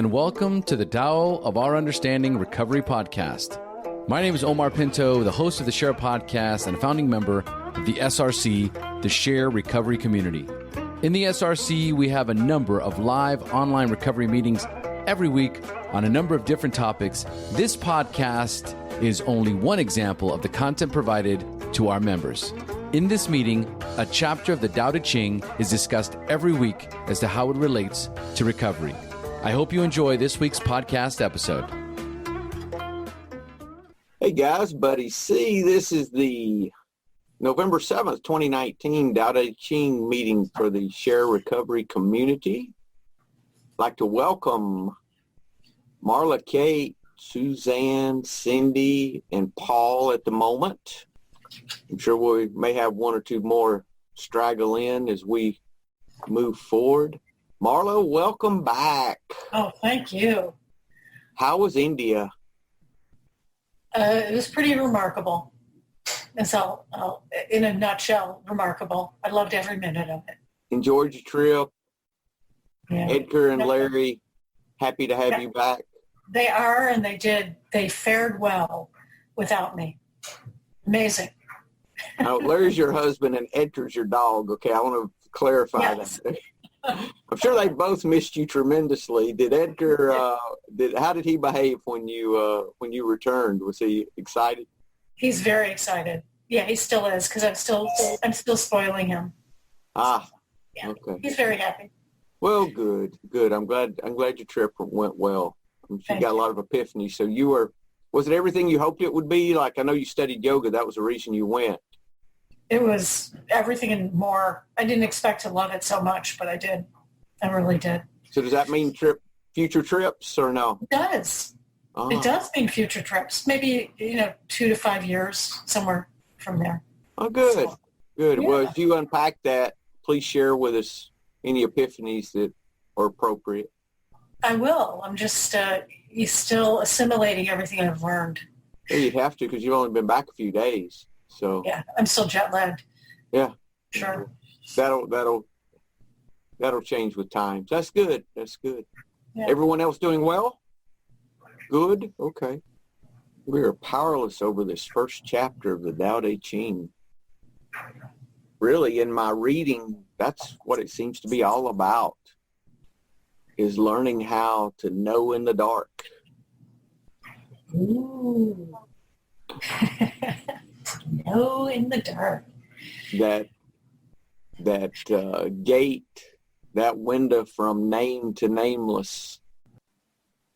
and welcome to the Tao of Our Understanding Recovery Podcast. My name is Omar Pinto, the host of the Shair Podcast and a founding member of the SRC, the Shair Recovery Community. In the SRC, we have a number of live online recovery meetings every week on a number of different topics. This podcast is only one example of the content provided to our members. In this meeting, a chapter of the Tao Te Ching is discussed every week as to how it relates to recovery. I hope you enjoy this week's podcast episode. Hey guys, Buddy C. This is the November 7th, 2019 Tao Te Ching meeting for the Shair Recovery Community. I'd like to welcome Marla, Kate, Suzanne, Cindy, and Paul at the moment. I'm sure we may have one or two more straggle in as we move forward. Marla, welcome back. Oh, thank you. How was India? It was pretty remarkable. That's all, in a nutshell, remarkable. I loved every minute of it. Enjoyed your trip? Yeah. Edgar and Larry, happy to have you back. They are, and they did. They fared well without me. Amazing. Now, Larry's your husband and Edgar's your dog. Okay, I want to clarify that. I'm sure they both missed you tremendously. Did Edgar? How did he behave when you returned? Was he excited? He's very excited. Yeah, he still is because I'm still spoiling him. Ah, yeah. Okay. He's very happy. Well, good. I'm glad your trip went well. You got a lot of epiphanies. So was it everything you hoped it would be? Like, I know you studied yoga. That was the reason you went. It was everything and more. I didn't expect to love it so much, but I did. I really did. So does that mean future trips or no? It does. It does mean future trips. Maybe, 2 to 5 years, somewhere from there. Oh, good. So, good. Yeah. Well, if you unpack that, please share with us any epiphanies that are appropriate. I will. I'm just still assimilating everything I've learned. Yeah, you'd have to because you've only been back a few days. So yeah, I'm still jet lagged. Yeah. Sure. That'll change with time. That's good. Yeah. Everyone else doing well? Good? Okay. We are powerless over this first chapter of the Tao Te Ching. Really, in my reading, that's what it seems to be all about, is learning how to know in the dark. Ooh. Know in the dark. That gate, that window from name to nameless,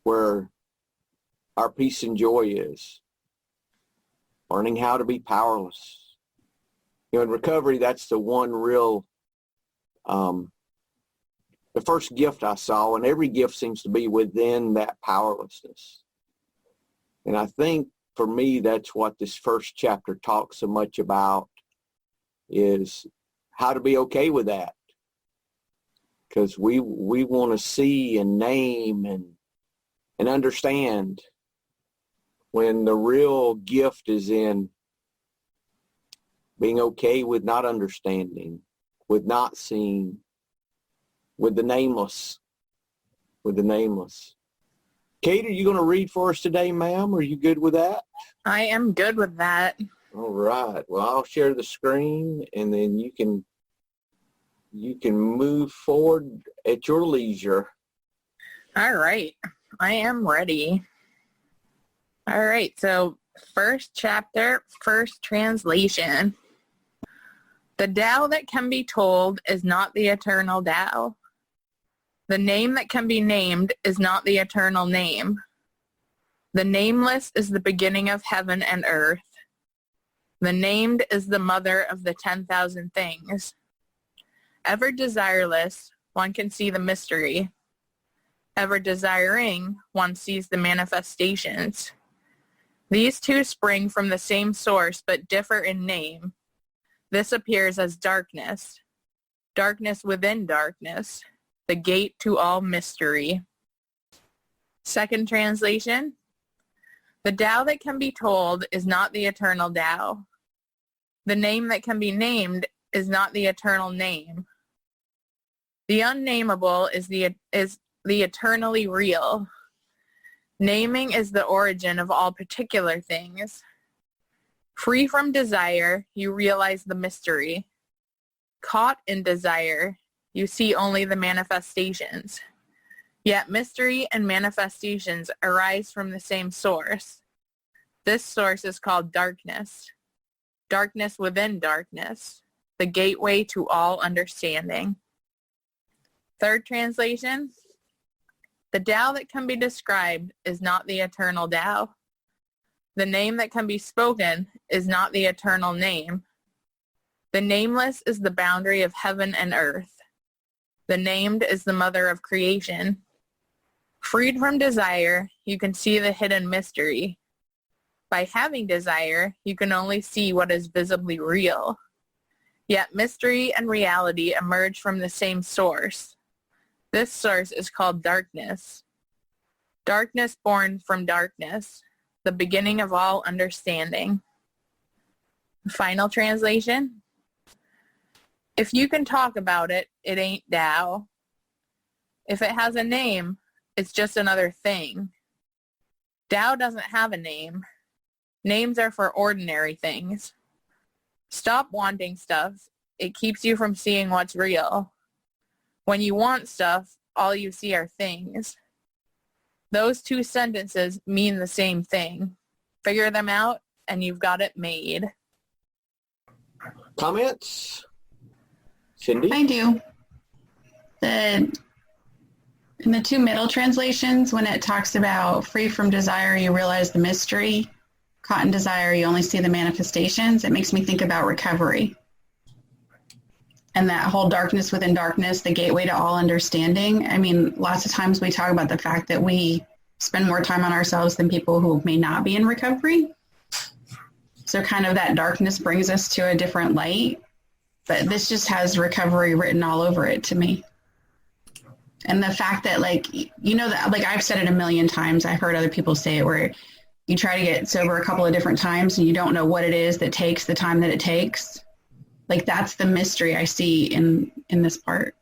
where our peace and joy is. Learning how to be powerless. In recovery, that's the one real, the first gift I saw, and every gift seems to be within that powerlessness. And I think for me, that's what this first chapter talks so much about, is how to be okay with that. Because we want to see and name and understand, when the real gift is in being okay with not understanding, with not seeing, with the nameless. Kate, are you going to read for us today, ma'am? Are you good with that? I am good with that. All right. Well, I'll share the screen, and then you can move forward at your leisure. All right. I am ready. All right. So first chapter, first translation. The Tao that can be told is not the eternal Tao. The name that can be named is not the eternal name. The nameless is the beginning of heaven and earth. The named is the mother of the 10,000 things. Ever desireless, one can see the mystery. Ever desiring, one sees the manifestations. These two spring from the same source but differ in name. This appears as darkness. Darkness within darkness. The gate to all mystery. Second translation. The Tao that can be told is not the eternal Tao. The name that can be named is not the eternal name. The unnameable is the eternally real. Naming is the origin of all particular things. Free from desire, you realize the mystery. Caught in desire, you see only the manifestations. Yet mystery and manifestations arise from the same source. This source is called darkness. Darkness within darkness, the gateway to all understanding. Third translation, the Tao that can be described is not the eternal Tao. The name that can be spoken is not the eternal name. The nameless is the boundary of heaven and earth. The named is the mother of creation. Freed from desire, you can see the hidden mystery. By having desire, you can only see what is visibly real. Yet mystery and reality emerge from the same source. This source is called darkness. Darkness born from darkness, the beginning of all understanding. Final translation. If you can talk about it, it ain't Tao. If it has a name, it's just another thing. Tao doesn't have a name. Names are for ordinary things. Stop wanting stuff. It keeps you from seeing what's real. When you want stuff, all you see are things. Those two sentences mean the same thing. Figure them out, and you've got it made. Comments? Cindy? I do. In the two middle translations, when it talks about free from desire, you realize the mystery. Caught in desire, you only see the manifestations. It makes me think about recovery. And that whole darkness within darkness, the gateway to all understanding. I mean, lots of times we talk about the fact that we spend more time on ourselves than people who may not be in recovery. So kind of that darkness brings us to a different light. But this just has recovery written all over it to me. And the fact that, like, you know, that, like, I've said it a million times. I've heard other people say it, where you try to get sober a couple of different times and you don't know what it is that takes the time that it takes. Like, that's the mystery I see in this part.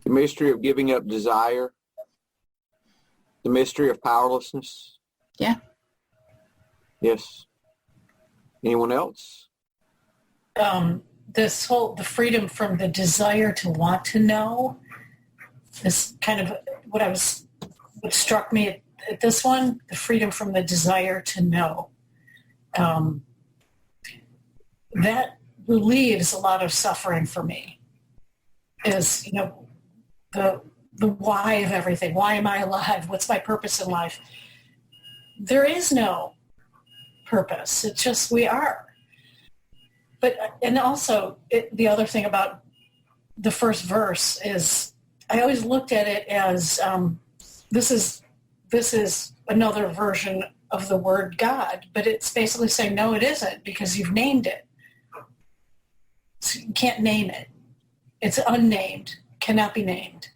The mystery of giving up desire. The mystery of powerlessness. Yeah. Yes. Anyone else? The freedom from the desire to want to know, this kind of what struck me at this one, the freedom from the desire to know. That relieves a lot of suffering for me. Is, you know, the why of everything. Why am I alive? What's my purpose in life? There is no purpose. It's just we are. But, and also the other thing about the first verse is I always looked at it as this is another version of the word God, but it's basically saying, no, it isn't, because you've named it. So you can't name it. It's unnamed, cannot be named.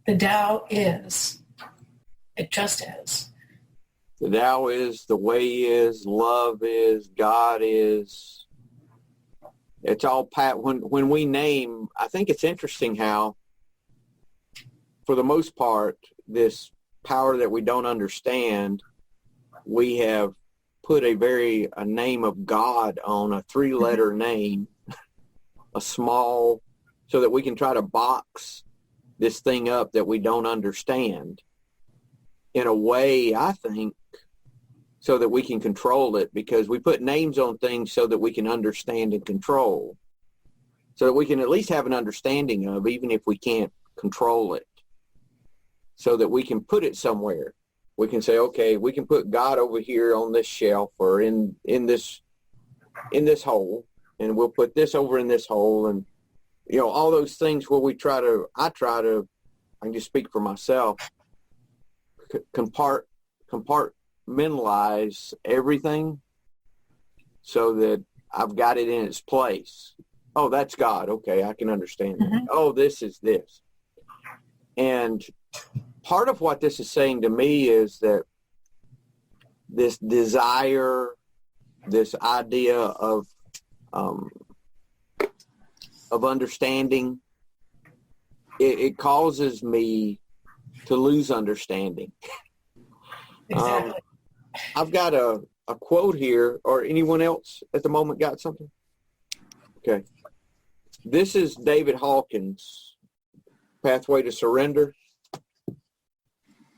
The Tao is. It just is. The Tao is, the way is, love is, God is. It's all when we name, I think it's interesting how, for the most part, this power that we don't understand, we have put a name of God on a 3-letter name, a small, so that we can try to box this thing up that we don't understand in a way, I think, so that we can control it, because we put names on things so that we can understand and control, so that we can at least have an understanding of, even if we can't control it, so that we can put it somewhere. We can say, okay, we can put God over here on this shelf, or in this hole, and we'll put this over in this hole, and, you know, all those things where I can just speak for myself, compartmentalize everything so that I've got it in its place. Oh, that's God. Okay, I can understand that. Mm-hmm. Oh, this is this. And part of what this is saying to me is that this desire, this idea of understanding, it causes me to lose understanding. Exactly. I've got a quote here, or anyone else at the moment got something? Okay. This is David Hawkins' Pathway to Surrender.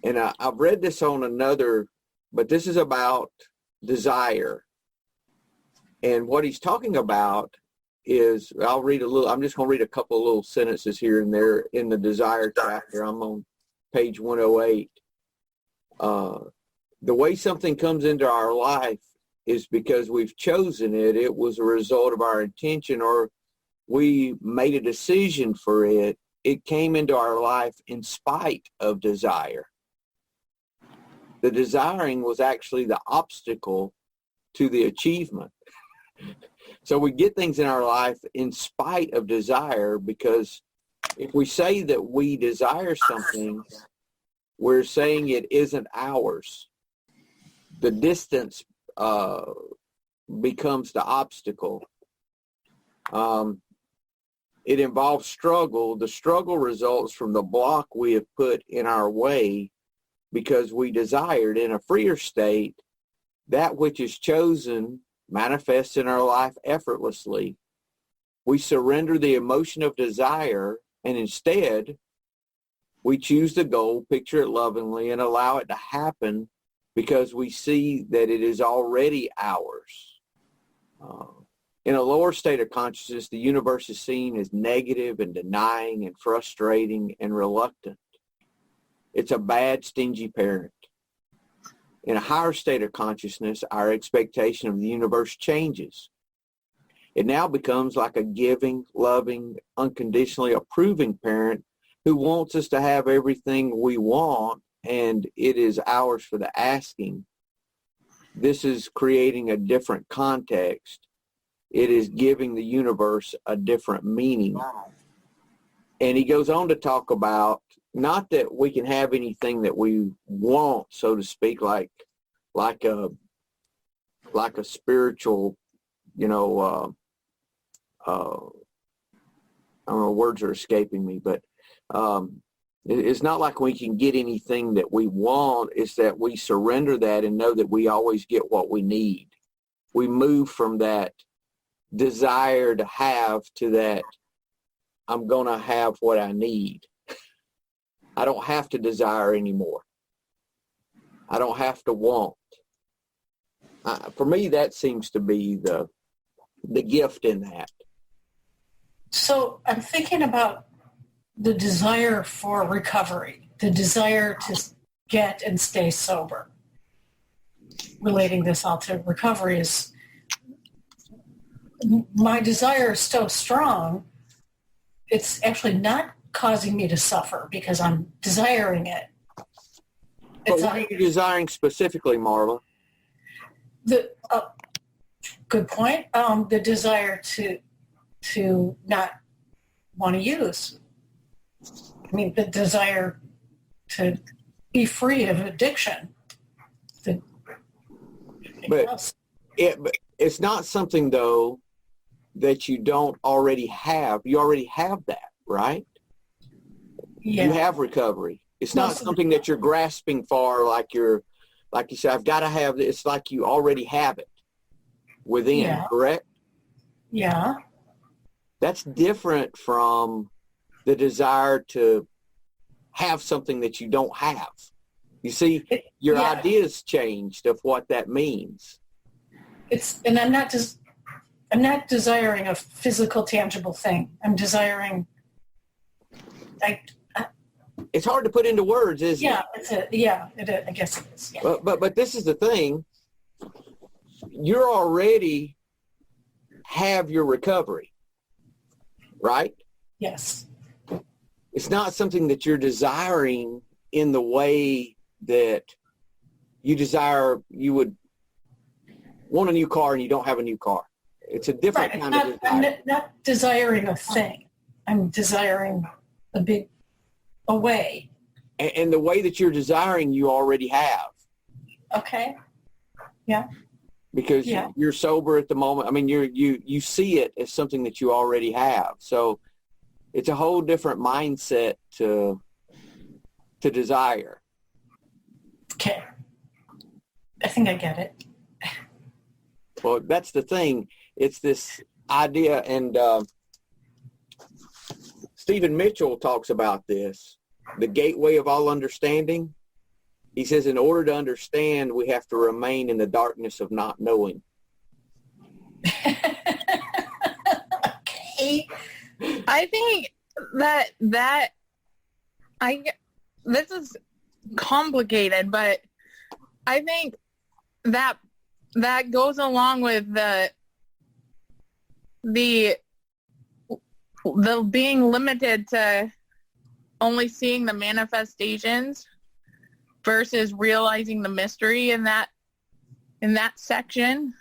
And I've read this on another, but this is about desire. And what he's talking about is, I'm just going to read a couple of little sentences here and there in the desire chapter. I'm on page 108. The way something comes into our life is because we've chosen it. It was a result of our intention, or we made a decision for it. It came into our life in spite of desire. The desiring was actually the obstacle to the achievement. So we get things in our life in spite of desire, because if we say that we desire something, we're saying it isn't ours. The distance becomes the obstacle. It involves struggle. The struggle results from the block we have put in our way because we desired. In a freer state, that which is chosen manifests in our life effortlessly. We surrender the emotion of desire, and instead we choose the goal, picture it lovingly, and allow it to happen because we see that it is already ours. In a lower state of consciousness, the universe is seen as negative and denying and frustrating and reluctant. It's a bad, stingy parent. In a higher state of consciousness, our expectation of the universe changes. It now becomes like a giving, loving, unconditionally approving parent who wants us to have everything we want, and it is ours for the asking. This is creating a different context. It is giving the universe a different meaning. And he goes on to talk about not that we can have anything that we want, so to speak, like a spiritual, I don't know, words are escaping me, but it's not like we can get anything that we want. It's that we surrender that and know that we always get what we need. We move from that desire to have to that I'm going to have what I need. I don't have to desire anymore. I don't have to want. For me, that seems to be the gift in that. So I'm thinking about the desire for recovery, the desire to get and stay sober. Relating this all to recovery is, my desire is so strong, it's actually not causing me to suffer because I'm desiring it. But what are you desiring specifically, Marla? Good point. The desire to not want to use. I mean, the desire to be free of addiction. But it's not something, though, that you don't already have. You already have that, right? Yeah. You have recovery. It's not something that you're grasping for, like you said, I've got to have it. It's like you already have it within, correct? Yeah. That's different from the desire to have something that you don't have. You see, your ideas changed of what that means. And I'm not desiring a physical, tangible thing. I'm desiring, it's hard to put into words, isn't it? I guess it is. Yeah. But this is the thing. You already have your recovery, right? Yes. It's not something that you're desiring in the way that you desire. You would want a new car and you don't have a new car. It's a different kind of desire. I'm not desiring a thing. I'm desiring a way. And the way that you're desiring, you already have. Okay. Yeah. Because you're sober at the moment. I mean, you see it as something that you already have. So it's a whole different mindset to to desire. Okay. I think I get it. Well, that's the thing. It's this idea, and Stephen Mitchell talks about this, the gateway of all understanding. He says, in order to understand, we have to remain in the darkness of not knowing. Okay. I think this is complicated, but I think that goes along with the being limited to only seeing the manifestations versus realizing the mystery in that section.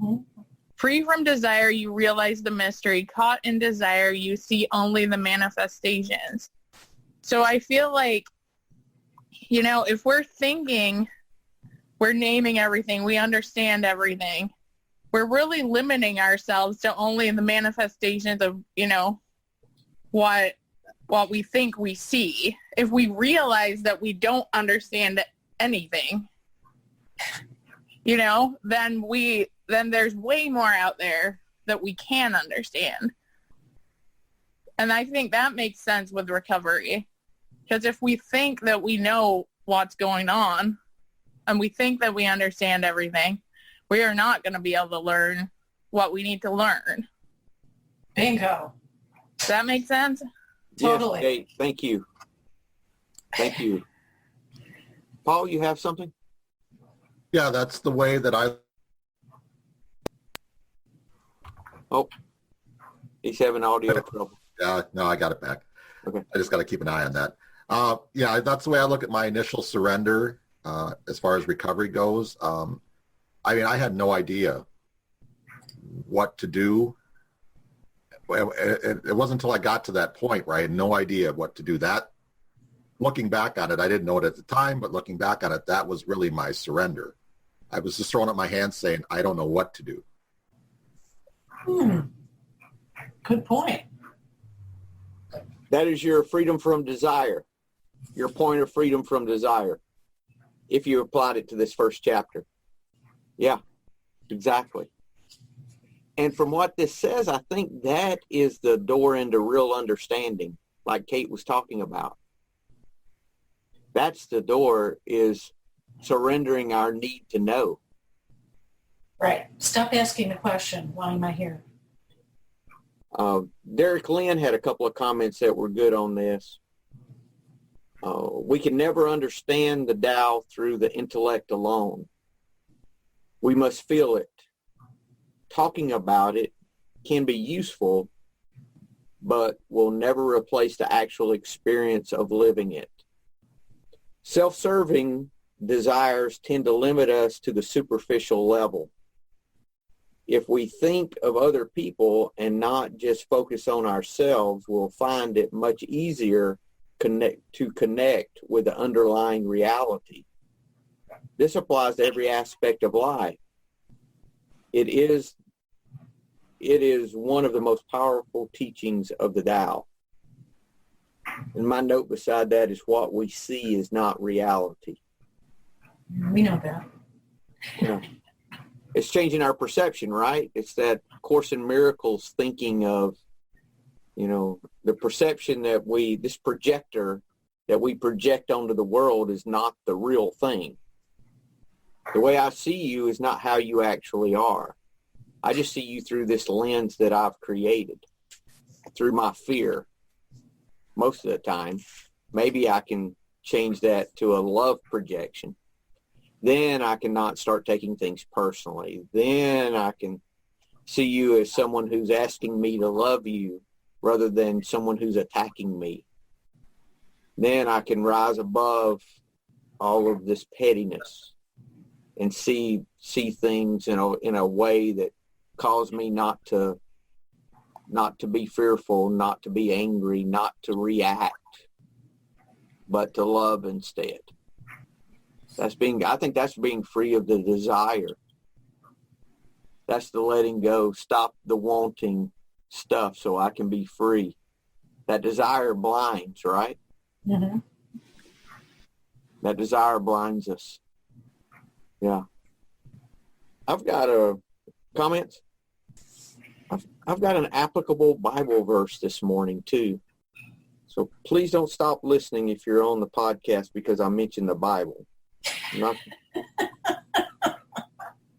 Mm-hmm. Free from desire, you realize the mystery. Caught in desire, you see only the manifestations. So I feel like, if we're thinking we're naming everything, we understand everything, we're really limiting ourselves to only the manifestations of, what we think we see. If we realize that we don't understand anything, then there's way more out there that we can understand. And I think that makes sense with recovery. Because if we think that we know what's going on and we think that we understand everything, we are not going to be able to learn what we need to learn. Bingo. Does that make sense? Totally. Yes, Kate, thank you. Thank you. Paul, you have something? Yeah, that's the way that I... Oh, he's having audio trouble. Yeah, no, I got it back. Okay. I just got to keep an eye on that. Yeah, that's the way I look at my initial surrender as far as recovery goes. I had no idea what to do. It wasn't until I got to that point where I had no idea what to do. That, looking back on it, I didn't know it at the time, but looking back on it, that was really my surrender. I was just throwing up my hands saying, I don't know what to do. Good point. That is your freedom from desire, your point of freedom from desire, if you applied it to this first chapter. Yeah, exactly. And from what this says, I think that is the door into real understanding, like Kate was talking about. That's the door, is surrendering our need to know. Right. Stop asking the question, why am I here? Derek Lynn had a couple of comments that were good on this. We can never understand the Tao through the intellect alone. We must feel it. Talking about it can be useful, but will never replace the actual experience of living it. Self-serving desires tend to limit us to the superficial level. If we think of other people and not just focus on ourselves, we'll find it much easier to connect with the underlying reality. This applies to every aspect of life. It is one of the most powerful teachings of the Tao. And my note beside that is, what we see is not reality. We know that. Yeah. It's changing our perception, right? It's that Course in Miracles thinking of, the perception that this projector that we project onto the world is not the real thing. The way I see you is not how you actually are. I just see you through this lens that I've created, through my fear. Most of the time, maybe I can change that to a love projection. Then I can not start taking things personally. Then I can see you as someone who's asking me to love you rather than someone who's attacking me. Then I can rise above all of this pettiness and see things in a way that cause me not to be fearful, not to be angry, not to react, but to love instead. I think that's being free of the desire. That's the letting go. Stop the wanting stuff so I can be free. That desire blinds, right? Mm-hmm. That desire blinds us. Yeah. I've got a comment. I've got an applicable Bible verse this morning too. So please don't stop listening if you're on the podcast because I mentioned the Bible.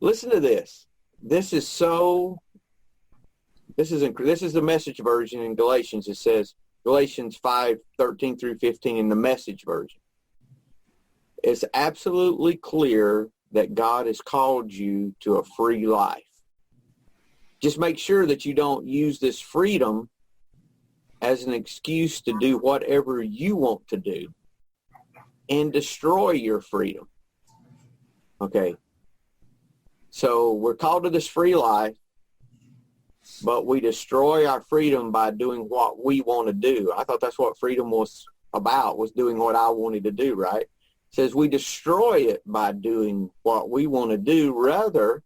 Listen to this. This is the Message version in Galatians. It says, Galatians 5:13 through 15 in the Message version. It's absolutely clear that God has called you to a free life. Just make sure that you don't use this freedom as an excuse to do whatever you want to do and destroy your freedom. Okay. So we're called to this free life, but we destroy our freedom by doing what we want to do. I thought that's what freedom was about, was doing what I wanted to do, right? It says we destroy it by doing what we want to do. Rather,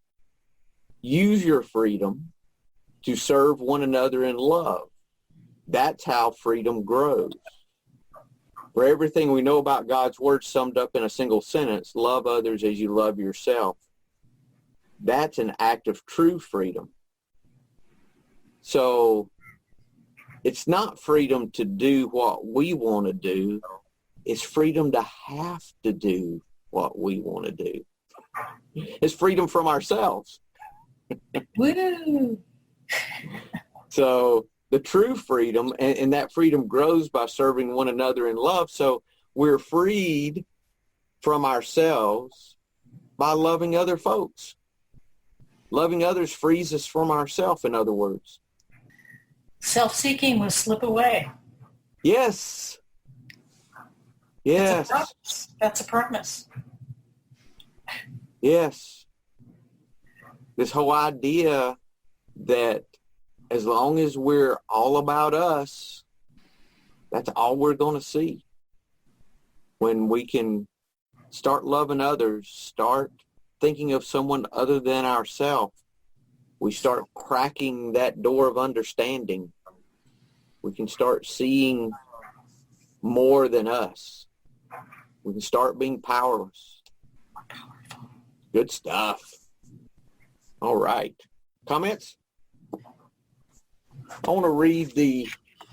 use your freedom to serve one another in love. That's how freedom grows. For everything we know about God's word summed up in a single sentence, love others as you love yourself. That's an act of true freedom. So it's not freedom to do what we want to do. It's freedom to have to do what we want to do. It's freedom from ourselves. Woo! So the true freedom, and that freedom grows by serving one another in love. So we're freed from ourselves by loving other folks. Loving others frees us from ourselves, in other words. Self-seeking will slip away. Yes. Yes. That's a promise. Yes. This whole idea that as long as we're all about us, that's all we're going to see. When we can start loving others, start thinking of someone other than ourselves, we start cracking that door of understanding. We can start seeing more than us. We can start being powerless. Good stuff. All right. Comments? I want to read the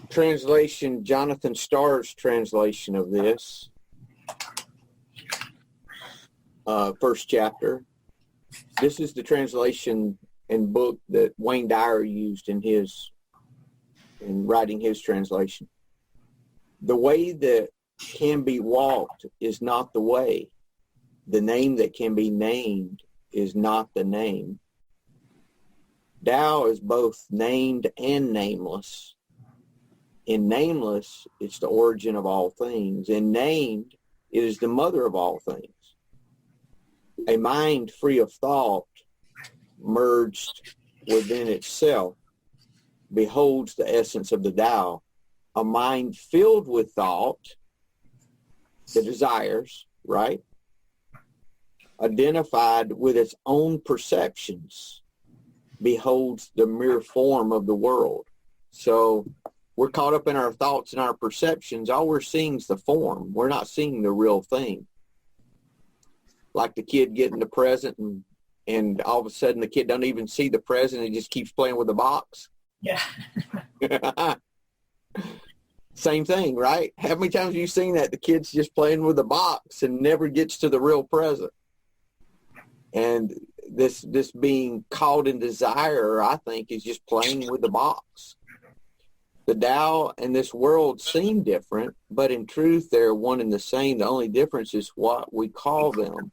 translation, Jonathan Starr's translation of this. First chapter. This is the translation and book that Wayne Dyer used in writing his translation. The way that can be walked is not the way. The name that can be named is not the name. Tao is both named and nameless. In nameless, it's the origin of all things. In named, it is the mother of all things. A mind free of thought, merged within itself, beholds the essence of the Tao. A mind filled with thought, the desires, right? Identified with its own perceptions, beholds the mere form of the world. So we're caught up in our thoughts and our perceptions. All we're seeing is the form. We're not seeing the real thing. Like the kid getting the present and all of a sudden the kid don't even see the present. He just keeps playing with the box. Yeah. Same thing, right? How many times have you seen that? The kid's just playing with the box and never gets to the real present. And this being caught in desire, I think, is just playing with the box. The Tao and this world seem different, but in truth, they're one and the same. The only difference is what we call them.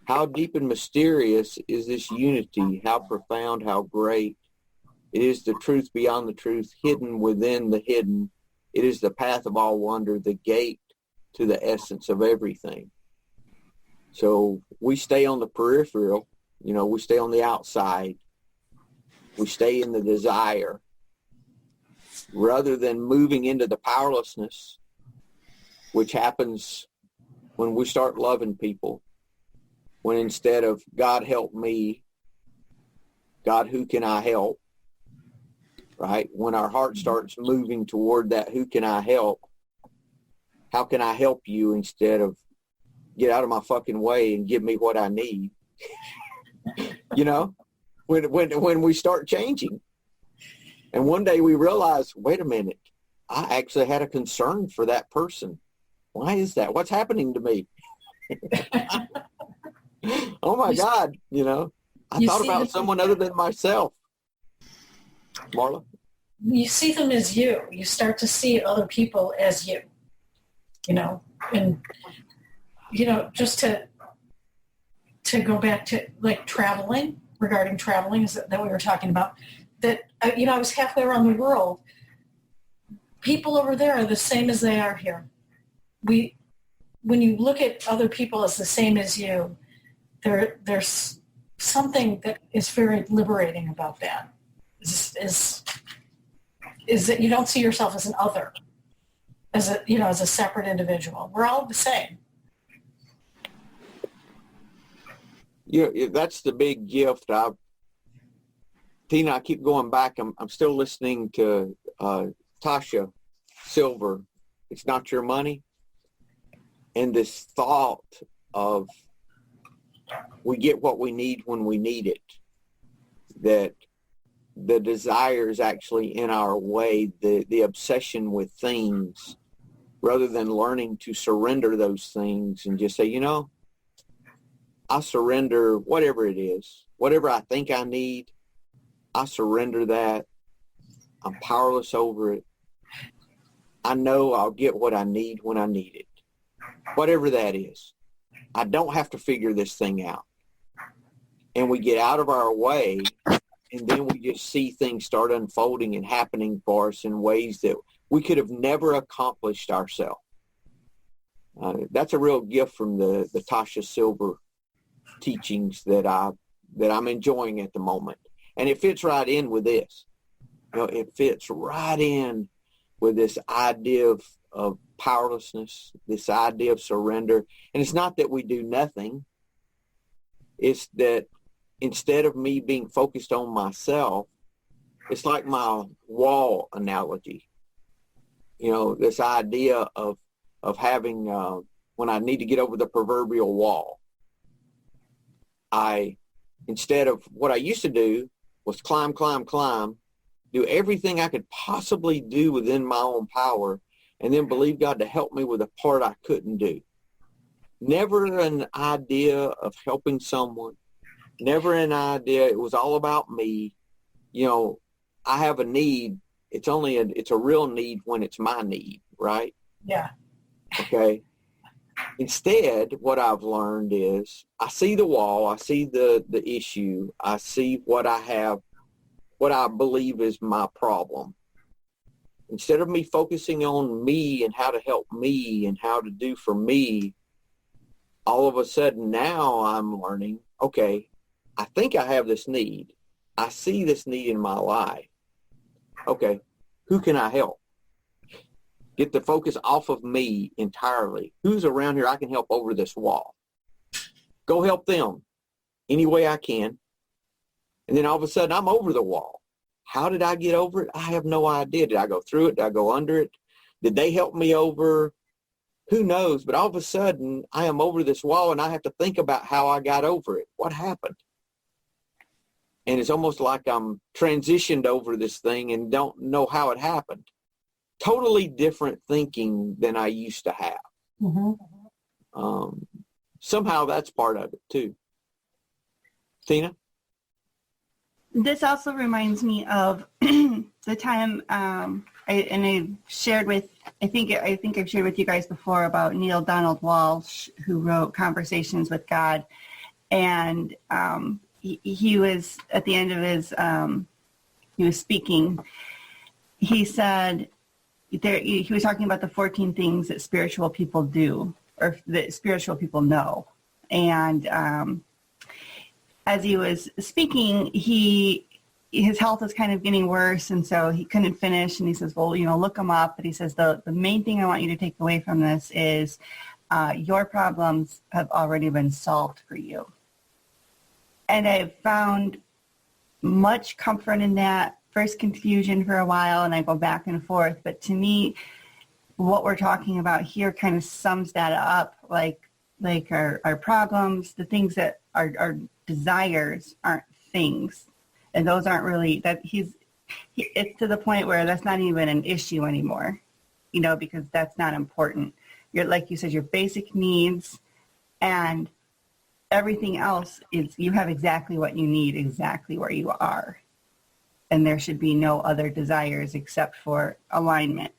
How deep and mysterious is this unity? How profound, how great. It is the truth beyond the truth, hidden within the hidden. It is the path of all wonder, the gate to the essence of everything. So we stay on the peripheral, we stay on the outside. We stay in the desire rather than moving into the powerlessness, which happens when we start loving people. When instead of God help me, God, who can I help? Right? When our heart starts moving toward that, who can I help? How can I help you instead of get out of my fucking way and give me what I need. You know, when we start changing. And one day we realize, wait a minute, I actually had a concern for that person. Why is that? What's happening to me? Oh my God, you know, I thought about someone other than myself. Marla? You see them as you. You start to see other people as you, you know, and, you know, just to go back to like traveling, regarding traveling is that we were talking about, that, you know, I was halfway around the world. People over there are the same as they are here. When you look at other people as the same as you, there's something that is very liberating about that. Is that you don't see yourself as an other, as a separate individual. We're all the same. Yeah, that's the big gift. Tina, I keep going back. I'm still listening to Tasha Silver. It's not your money. And this thought of we get what we need when we need it, that the desire is actually in our way, the obsession with things, rather than learning to surrender those things and just say, you know, I surrender whatever it is, whatever I think I need, I surrender that. I'm powerless over it. I know I'll get what I need when I need it, whatever that is. I don't have to figure this thing out. And we get out of our way, and then we just see things start unfolding and happening for us in ways that we could have never accomplished ourselves. That's a real gift from the Tasha Silver teachings that I'm enjoying at the moment. And it fits right in with this. You know, it fits right in with this idea of powerlessness, this idea of surrender. And it's not that we do nothing. It's that instead of me being focused on myself, it's like my wall analogy. You know, this idea of having, when I need to get over the proverbial wall, instead of what I used to do was climb, do everything I could possibly do within my own power, and then believe God to help me with the part I couldn't do. Never an idea of helping someone. Never an idea. It was all about me. You know, I have a need. It's a real need when it's my need, right? Yeah. Okay. Instead, what I've learned is I see the wall. I see the issue. I see what I have, what I believe is my problem. Instead of me focusing on me and how to help me and how to do for me, all of a sudden now I'm learning, okay, I think I have this need. I see this need in my life. Okay, who can I help? Get the focus off of me entirely. Who's around here I can help over this wall? Go help them any way I can. And then all of a sudden I'm over the wall. How did I get over it? I have no idea. Did I go through it? Did I go under it? Did they help me over? Who knows? But all of a sudden I am over this wall and I have to think about how I got over it. What happened? And it's almost like I'm transitioned over this thing and don't know how it happened. Totally different thinking than I used to have. Mm-hmm. Somehow that's part of it too. Tina? This also reminds me of the time I shared with, I think I've shared with you guys before about Neil Donald Walsh, who wrote Conversations with God. And he was, at the end of his, he was speaking, he said, he was talking about the 14 things that spiritual people do, or that spiritual people know. And as he was speaking, his health was kind of getting worse, and so he couldn't finish. And he says, well, look them up. But he says, the main thing I want you to take away from this is your problems have already been solved for you. And I found much comfort in that. First confusion for a while, and I go back and forth. But to me, what we're talking about here kind of sums that up. Like, like our problems, the things that our desires aren't things. And those aren't really, it's to the point where that's not even an issue anymore, because that's not important. Like you said, your basic needs and everything else is, you have exactly what you need exactly where you are. And there should be no other desires except for alignment.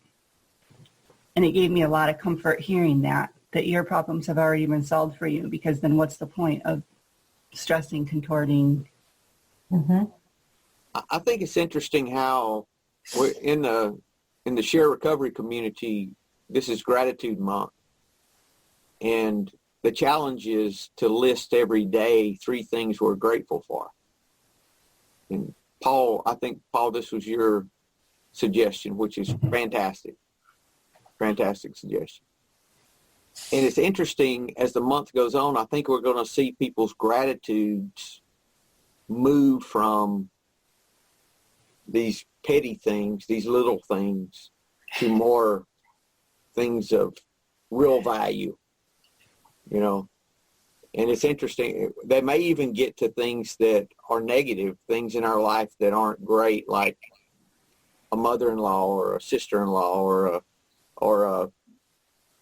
And it gave me a lot of comfort hearing that your problems have already been solved for you, because then what's the point of stressing, contorting? Mm-hmm. I think it's interesting how we're in the Shair Recovery Community, this is Gratitude Month. And the challenge is to list every day 3 things we're grateful for. And Paul, this was your suggestion, which is fantastic. Fantastic suggestion. And it's interesting, as the month goes on, I think we're going to see people's gratitudes move from these petty things, these little things, to more things of real value, And it's interesting. They may even get to things that are negative, things in our life that aren't great, like a mother-in-law or a sister-in-law or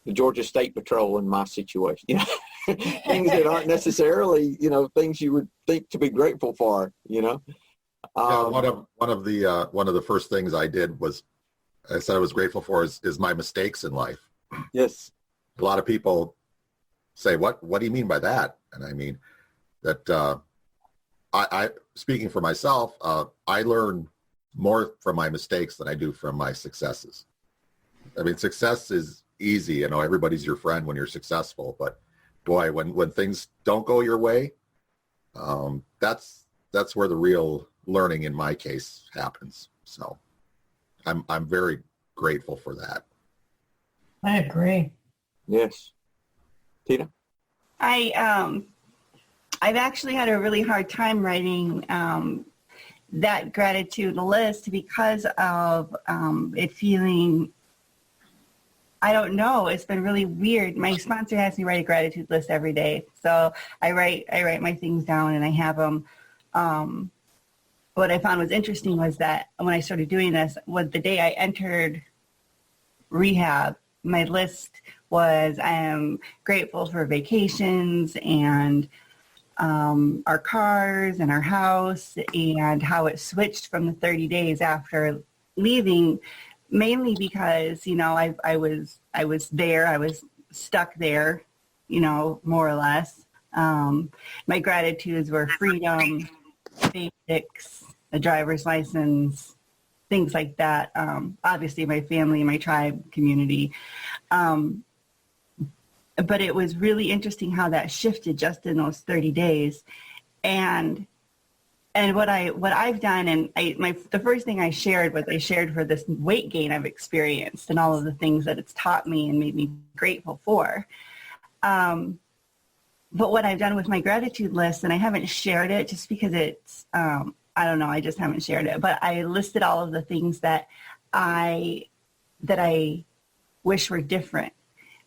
the Georgia State Patrol in my situation. Things that aren't necessarily, things you would think to be grateful for, one of the first things I did was, I said I was grateful for is my mistakes in life. Yes. A lot of people say, what do you mean by that? And I mean that I speaking for myself, I learn more from my mistakes than I do from my successes. I mean, success is easy. Everybody's your friend when you're successful, but boy, when things don't go your way, that's where the real learning in my case happens. So I'm very grateful for that. I agree. Yes. Tina? I've actually had a really hard time writing that gratitude list because of it feeling, I don't know, it's been really weird. My sponsor has me write a gratitude list every day. So I write my things down and I have them. What I found was interesting was that when I started doing this, was the day I entered rehab, my list was, I am grateful for vacations and our cars and our house, and how it switched from the 30 days after leaving, mainly because, I was there, I was stuck there, more or less. My gratitudes were freedom, basics, a driver's license, things like that. Obviously my family, my tribe, community. But it was really interesting how that shifted just in those 30 days. And what I've done, and the first thing I shared for this weight gain I've experienced and all of the things that it's taught me and made me grateful for. But what I've done with my gratitude list, and I haven't shared it just because it's, I don't know, I just haven't shared it, but I listed all of the things that I wish were different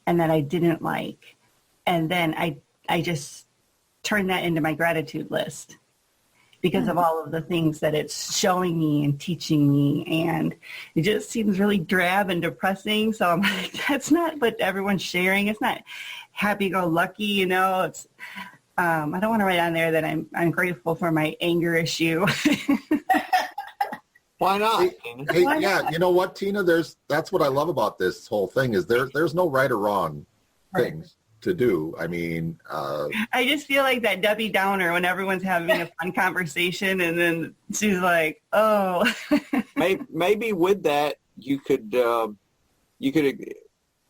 and that I didn't like. And then I just turned that into my gratitude list because of all of the things that it's showing me and teaching me. And it just seems really drab and depressing. So I'm like, that's not what everyone's sharing. It's not happy-go-lucky, It's I don't want to write on there that I'm grateful for my anger issue. Why not? Hey, yeah, you know what, Tina? That's what I love about this whole thing is there's no right or wrong things to do. I mean, I just feel like that Debbie Downer when everyone's having a fun conversation, and then she's like, "Oh." maybe with that you could.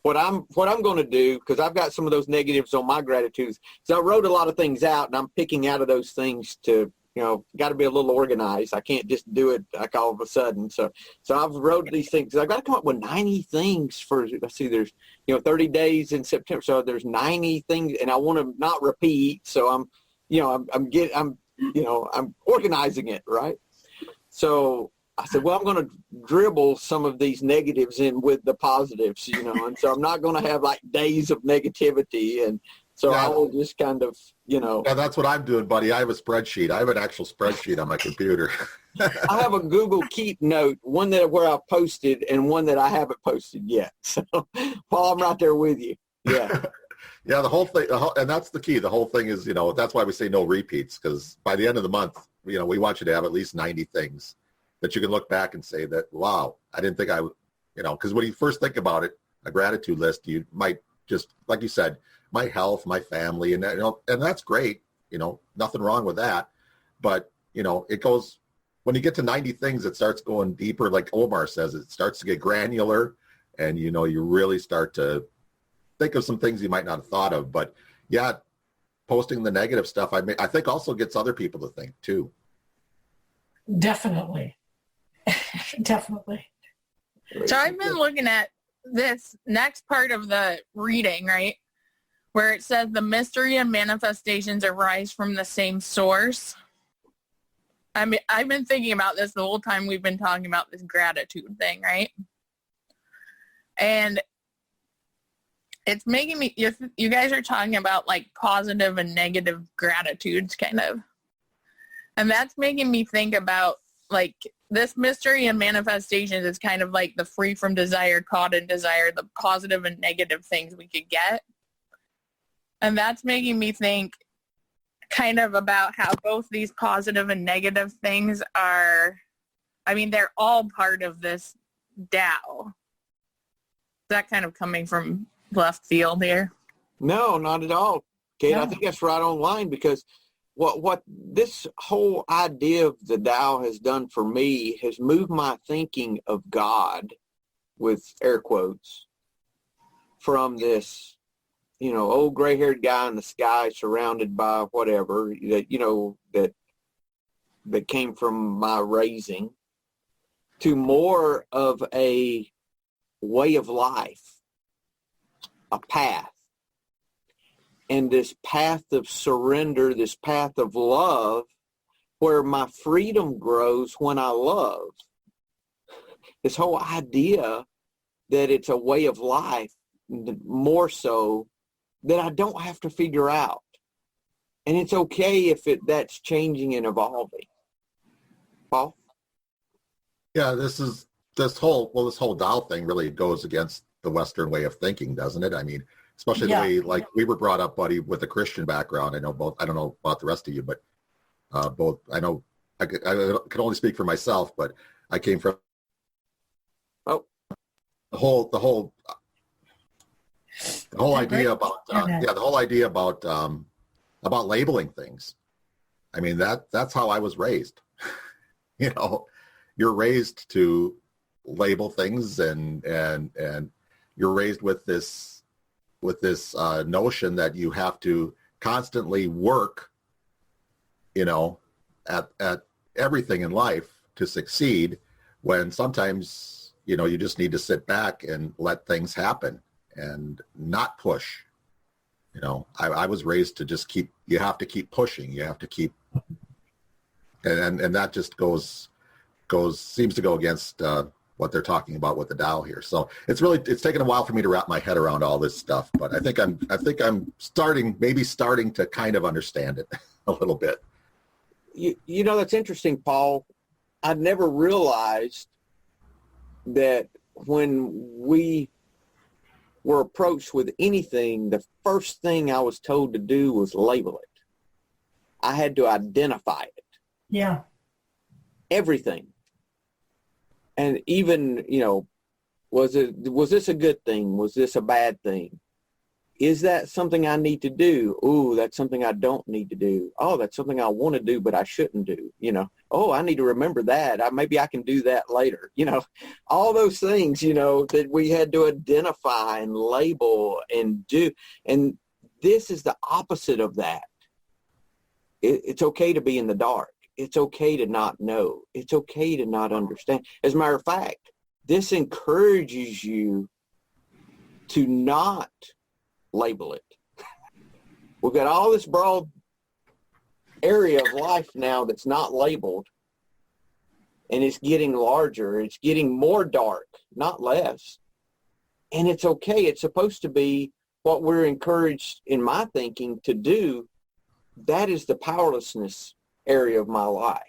What I'm going to do, because I've got some of those negatives on my gratitudes. So I wrote a lot of things out, and I'm picking out of those things to, got to be a little organized. I can't just do it like all of a sudden. So I've wrote these things. I've got to come up with 90 things for, let's see, there's, 30 days in September. So there's 90 things, and I want to not repeat. So I'm organizing it, right? So I said, well, I'm going to dribble some of these negatives in with the positives, and so I'm not going to have like days of negativity. And So Yeah. I will just kind of, Yeah, that's what I'm doing, buddy. I have a spreadsheet. I have an actual spreadsheet on my computer. I have a Google Keep note, one that where I posted and one that I haven't posted yet. So, Paul, I'm right there with you. Yeah. Yeah, the whole thing, and that's the key. The whole thing is, that's why we say no repeats, because by the end of the month, we want you to have at least 90 things that you can look back and say that, wow, I didn't think I would, because when you first think about it, a gratitude list, you might just, like you said, my health, my family, and that, and that's great, nothing wrong with that. But, it goes, when you get to 90 things, it starts going deeper. Like Omar says, it starts to get granular, and, you really start to think of some things you might not have thought of. But yeah, posting the negative stuff, I think also gets other people to think too. Definitely. Definitely. So I've been looking at this next part of the reading, right, where it says the mystery and manifestations arise from the same source. I mean, I've been thinking about this the whole time we've been talking about this gratitude thing, right? And it's making me, you guys are talking about like positive and negative gratitudes kind of. And that's making me think about like this mystery and manifestations is kind of like the free from desire, caught in desire, the positive and negative things we could get. And that's making me think kind of about how both these positive and negative things are, I mean, they're all part of this Tao. Is that kind of coming from left field here? No, not at all, Kate. No. I think that's right on line, because what this whole idea of the Tao has done for me has moved my thinking of God, with air quotes, from this, old gray-haired guy in the sky surrounded by whatever that came from my raising, to more of a way of life, a path. And this path of surrender, this path of love, where my freedom grows when I love. This whole idea that it's a way of life, more so, that I don't have to figure out. And it's okay if that's changing and evolving. Paul? Yeah, this whole Tao thing really goes against the Western way of thinking, doesn't it? I mean, especially the way, like, we were brought up, buddy, with a Christian background. I know both, I don't know about the rest of you, but both, I know, I can only speak for myself, but I came from the whole idea about, the whole idea about labeling things. I mean, that's how I was raised. You're raised to label things, and you're raised with this notion that you have to constantly work, at everything in life to succeed, when sometimes, you just need to sit back and let things happen and not push. I was raised to just you have to keep pushing. You have to keep, and that just seems to go against what they're talking about with the Tao here. So it's taken a while for me to wrap my head around all this stuff, but I think I'm starting to kind of understand it a little bit. That's interesting, Paul. I'd never realized that when we were approached with anything, the first thing I was told to do was label it. I had to identify it. Yeah. Everything. And even, was this a good thing? Was this a bad thing? Is that something I need to do? Ooh, that's something I don't need to do. Oh, that's something I want to do, but I shouldn't do. Oh, I need to remember that. Maybe I can do that later. All those things, that we had to identify and label and do. And this is the opposite of that. It's okay to be in the dark. It's okay to not know. It's okay to not understand. As a matter of fact, this encourages you to not label it. We've got all this broad area of life now that's not labeled, and it's getting larger. It's getting more dark, not less. And it's okay. It's supposed to be what we're encouraged in my thinking to do, that is the powerlessness area of my life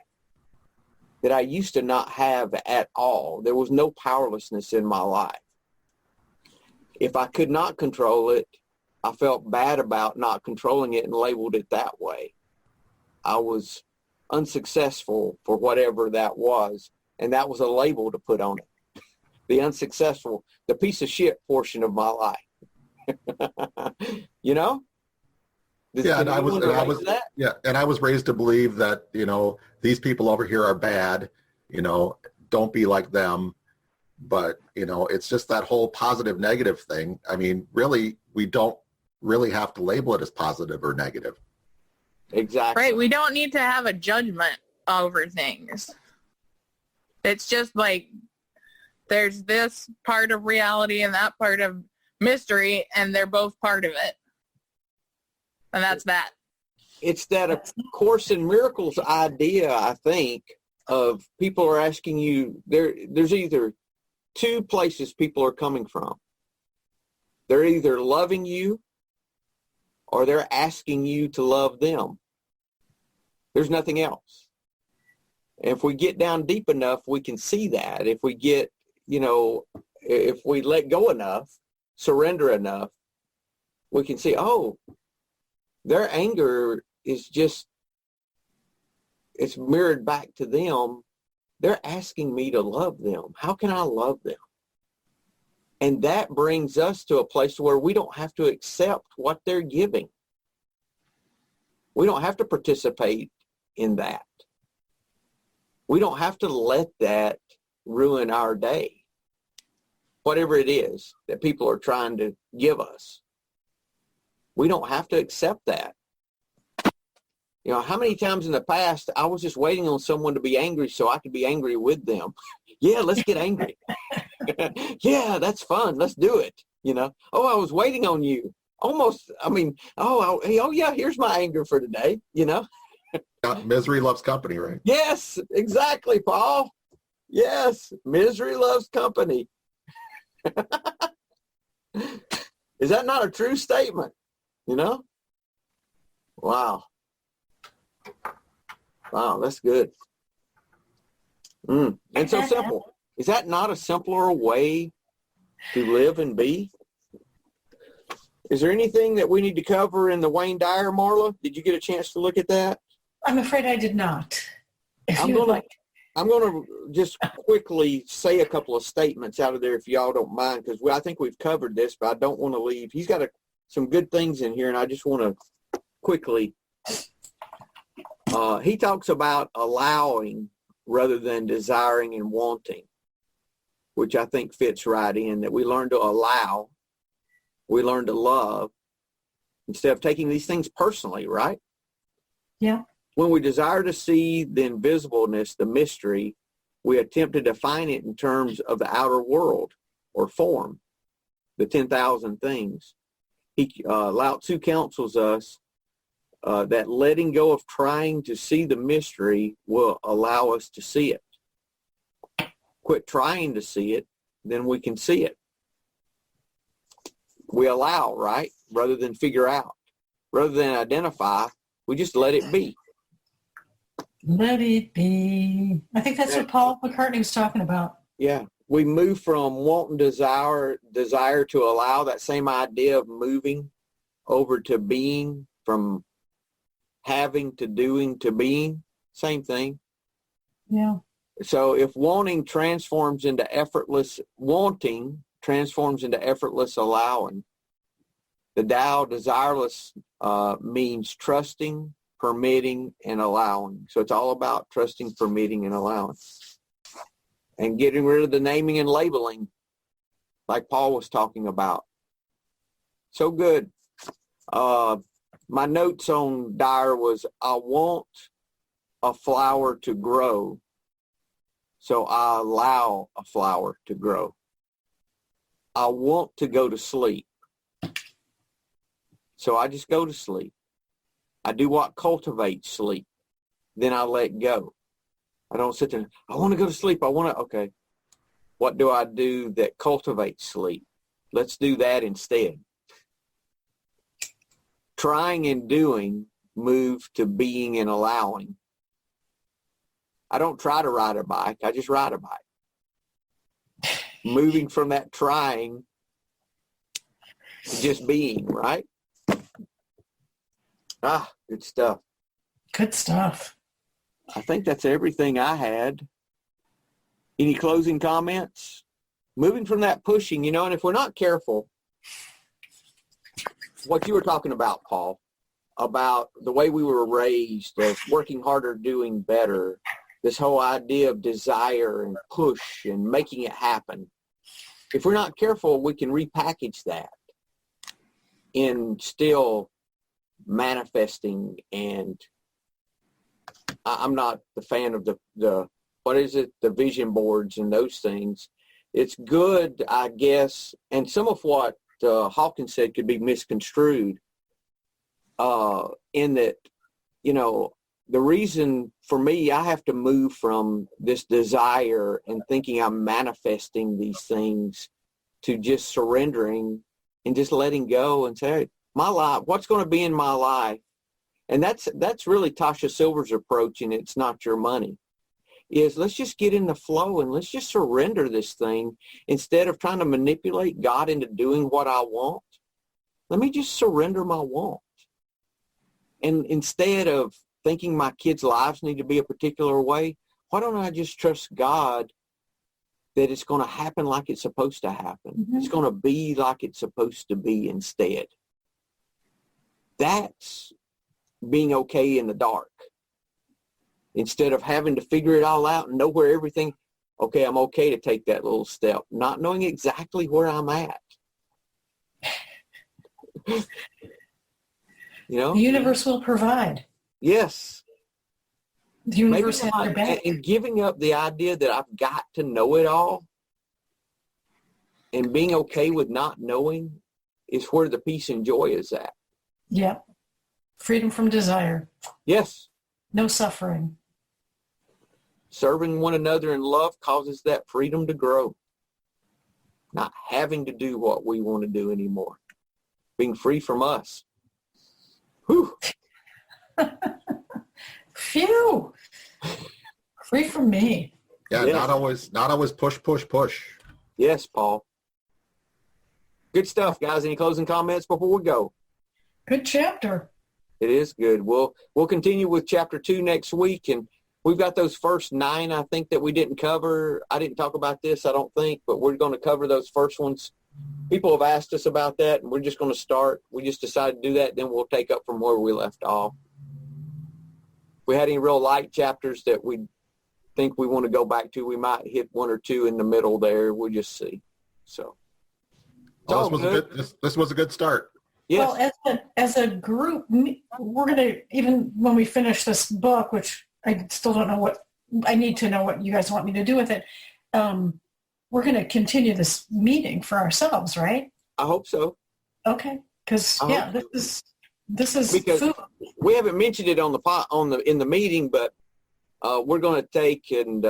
that I used to not have at all. There was no powerlessness in my life. If I could not control it, I felt bad about not controlling it and labeled it that way. I was unsuccessful for whatever that was, and that was a label to put on it. The unsuccessful, the piece of shit portion of my life. You know? Yeah, and I was raised to believe that, these people over here are bad, don't be like them. But, it's just that whole positive negative thing. I mean, really, we don't really have to label it as positive or negative. Exactly. Right. We don't need to have a judgment over things. It's just like there's this part of reality and that part of mystery, and they're both part of it. And that's that. It's that A Course in Miracles idea, I think, of people are asking you, there's either two places people are coming from. They're either loving you or they're asking you to love them. There's nothing else. And if we get down deep enough, we can see that. If we get, if we let go enough, surrender enough, we can see, oh, their anger is just, it's mirrored back to them. They're asking me to love them. How can I love them? And that brings us to a place where we don't have to accept what they're giving. We don't have to participate in that. We don't have to let that ruin our day. Whatever it is that people are trying to give us. We don't have to accept that. How many times in the past I was just waiting on someone to be angry so I could be angry with them. Yeah, let's get angry. Yeah, that's fun. Let's do it. Oh, I was waiting on you. Almost, yeah, here's my anger for today, Misery loves company, right? Yes, exactly, Paul. Yes, misery loves company. Is that not a true statement? Wow. Wow, that's good. And so simple. Is that not a simpler way to live and be? Is there anything that we need to cover in the Wayne Dyer, Marla? Did you get a chance to look at that? I'm afraid I did not. I'm going to just quickly say a couple of statements out of there if y'all don't mind, because I think we've covered this, but I don't want to leave. He's got some good things in here, and I just want to quickly. He talks about allowing rather than desiring and wanting, which I think fits right in, that we learn to allow, we learn to love, instead of taking these things personally, right? Yeah. When we desire to see the invisibleness, the mystery, we attempt to define it in terms of the outer world or form, the 10,000 things. Lao Tzu counsels us that letting go of trying to see the mystery will allow us to see it. Quit trying to see it, then we can see it. We allow, right? Rather than figure out. Rather than identify, we just let it be. Let it be. I think that's what Paul McCartney was talking about. Yeah. We move from want and desire to allow, that same idea of moving over to being, from having to doing to being, same thing. Yeah. So if wanting transforms into effortless allowing, the Tao desireless means trusting, permitting, and allowing. So it's all about trusting, permitting, and allowing. And getting rid of the naming and labeling, like Paul was talking about. So good. My notes on Dyer was, I want a flower to grow, so I allow a flower to grow. I want to go to sleep, so I just go to sleep. I do what cultivates sleep. Then I let go. I don't sit there, I want to go to sleep. Okay. What do I do that cultivates sleep? Let's do that instead. trying and doing move to being and allowing. I don't try to ride a bike. I just ride a bike. Moving from that trying to just being, right? Good stuff. Good stuff. I think that's everything I had. Any closing comments? Moving from that pushing, and if we're not careful, what you were talking about, Paul, about the way we were raised, of working harder, doing better, this whole idea of desire and push and making it happen. If we're not careful, we can repackage that in still manifesting. And I'm not the fan of the vision boards and those things. It's good, I guess, and some of what Hawkins said could be misconstrued in that, the reason for me, I have to move from this desire and thinking I'm manifesting these things to just surrendering and just letting go and say, hey, my life, what's going to be in my life? And that's really Tasha Silver's approach, and it's not your money, is let's just get in the flow and let's just surrender this thing instead of trying to manipulate God into doing what I want. Let me just surrender my want. And instead of thinking my kids' lives need to be a particular way, why don't I just trust God that it's going to happen like it's supposed to happen? Mm-hmm. It's going to be like it's supposed to be instead. That's being okay in the dark. Instead of having to figure it all out and know where everything, okay, I'm okay to take that little step, not knowing exactly where I'm at. The universe will provide. Yes. The universe has your back. And giving up the idea that I've got to know it all and being okay with not knowing is where the peace and joy is at. Yep. Freedom from desire. Yes. No suffering. Serving one another in love causes that freedom to grow. Not having to do what we want to do anymore. Being free from us. Whew. Phew. Free from me. Yeah, yes. Not always push. Yes, Paul. Good stuff, guys. Any closing comments before we go? Good chapter. It is good. We'll continue with chapter 2 next week, and we've got those first 9, I think, that we didn't cover. I didn't talk about this, I don't think, but we're going to cover those first ones. People have asked us about that, and we're just going to start. We just decided to do that, then we'll take up from where we left off. If we had any real light chapters that we think we want to go back to, we might hit 1 or 2 in the middle there. We'll just see. So, this was a good start. Yes. Well, as a group, we're going to, even when we finish this book, which I still don't know I need to know what you guys want me to do with it. We're going to continue this meeting for ourselves, right? I hope so. Okay. Because, this is because food. We haven't mentioned it in the meeting, but we're going to take and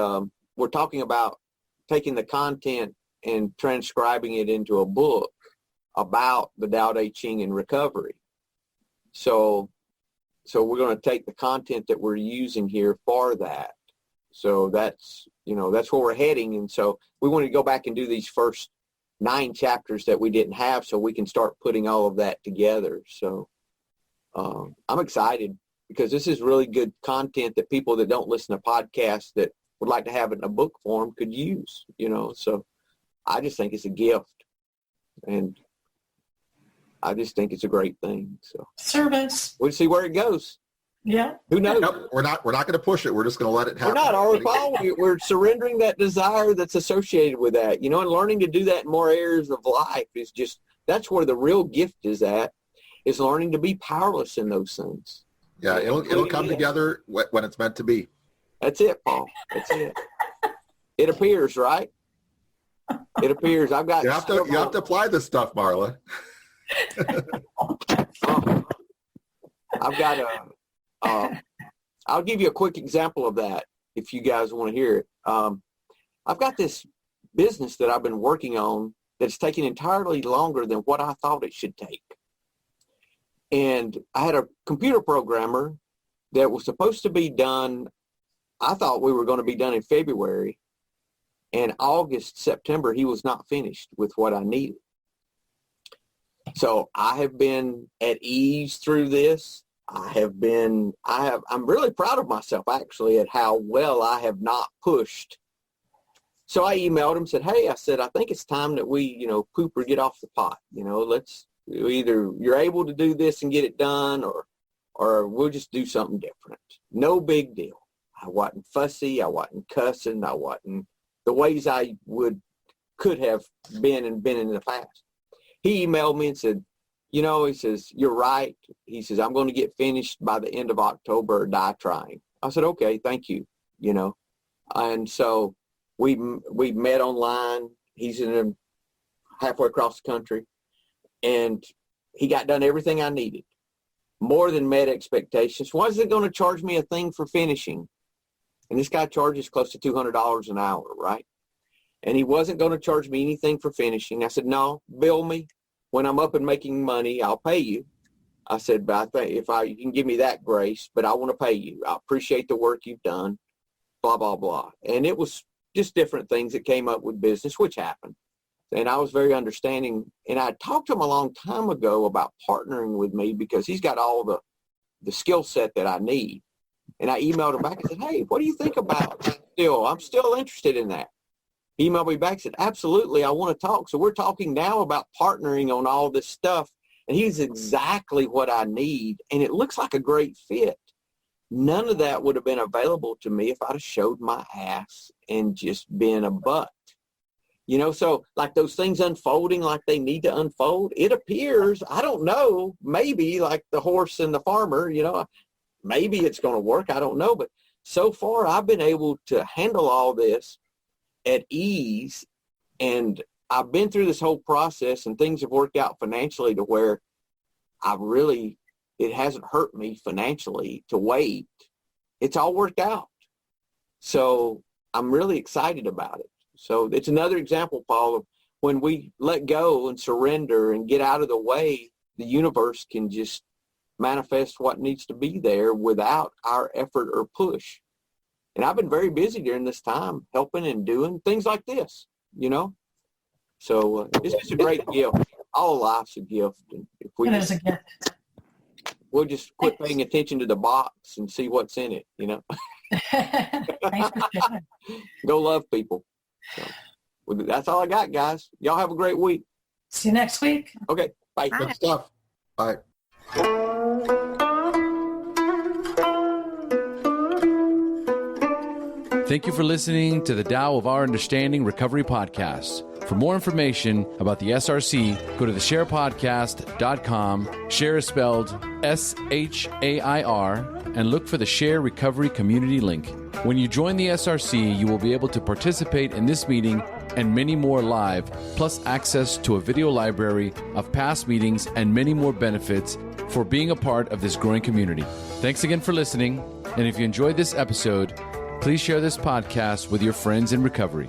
we're talking about taking the content and transcribing it into a book about the Tao Te Ching and recovery. So we're going to take the content that we're using here for that. So that's where we're heading. And so we want to go back and do these first 9 chapters that we didn't have so we can start putting all of that together. So I'm excited because this is really good content that people that don't listen to podcasts that would like to have it in a book form could use, So I just think it's a gift. And I just think it's a great thing. So service. We'll see where it goes. Yeah. Who knows? Nope, we're not going to push it. We're just going to let it happen. We're not, are we, Paul? We're surrendering that desire that's associated with that, and learning to do that in more areas of life is just, that's where the real gift is at, is learning to be powerless in those things. Yeah, it'll come together when it's meant to be. That's it, Paul. That's it. It appears, right? It appears. You have to apply this stuff, Marla. I've got I'll give you a quick example of that if you guys want to hear it. I've got this business that I've been working on that's taking entirely longer than what I thought it should take. And I had a computer programmer that was supposed to be done. I thought we were going to be done in February. And August, September, he was not finished with what I needed. So I have been at ease through this. I'm really proud of myself, actually, at how well I have not pushed. So I emailed him, said, hey, I said, I think it's time that we, poop or get off the pot. Let's either you're able to do this and get it done, or we'll just do something different. No big deal. I wasn't fussy. I wasn't cussing. I wasn't the ways I could have been in the past. He emailed me and said, he says, you're right. He says, I'm going to get finished by the end of October or die trying. I said, okay, thank you, And so we met online. He's halfway across the country. And he got done everything I needed. More than met expectations. Why is it going to charge me a thing for finishing? And this guy charges close to $200 an hour, right? And he wasn't going to charge me anything for finishing. I said, no, bill me. When I'm up and making money, I'll pay you. I said, but I think you can give me that grace, but I want to pay you. I appreciate the work you've done, blah, blah, blah. And it was just different things that came up with business, which happened. And I was very understanding. And I talked to him a long time ago about partnering with me because he's got all the skill set that I need. And I emailed him back and said, hey, what do you think about still? I'm still interested in that. He emailed me back and said, absolutely, I want to talk. So we're talking now about partnering on all this stuff. And he's exactly what I need. And it looks like a great fit. None of that would have been available to me if I'd have showed my ass and just been a butt. So like those things unfolding like they need to unfold, it appears, I don't know, maybe like the horse and the farmer, maybe it's going to work. I don't know. But so far I've been able to handle all this at ease, and I've been through this whole process and things have worked out financially to where it hasn't hurt me financially to wait. It's all worked out. So I'm really excited about it. So it's another example, Paul, of when we let go and surrender and get out of the way, the universe can just manifest what needs to be there without our effort or push. And I've been very busy during this time helping and doing things like this, So it's just a great gift. All life's a gift. And if we It is a gift. We'll just quit paying attention to the box and see what's in it, Thanks for sharing. Go love people. So, that's all I got, guys. Y'all have a great week. See you next week. Okay, bye. Good stuff. Bye. Thank you for listening to the Tao of Our Understanding Recovery Podcast. For more information about the SRC, go to theshairpodcast.com. Shair is spelled SHAIR, and look for the Shair Recovery Community link. When you join the SRC, you will be able to participate in this meeting and many more live, plus access to a video library of past meetings and many more benefits for being a part of this growing community. Thanks again for listening, and if you enjoyed this episode, please share this podcast with your friends in recovery.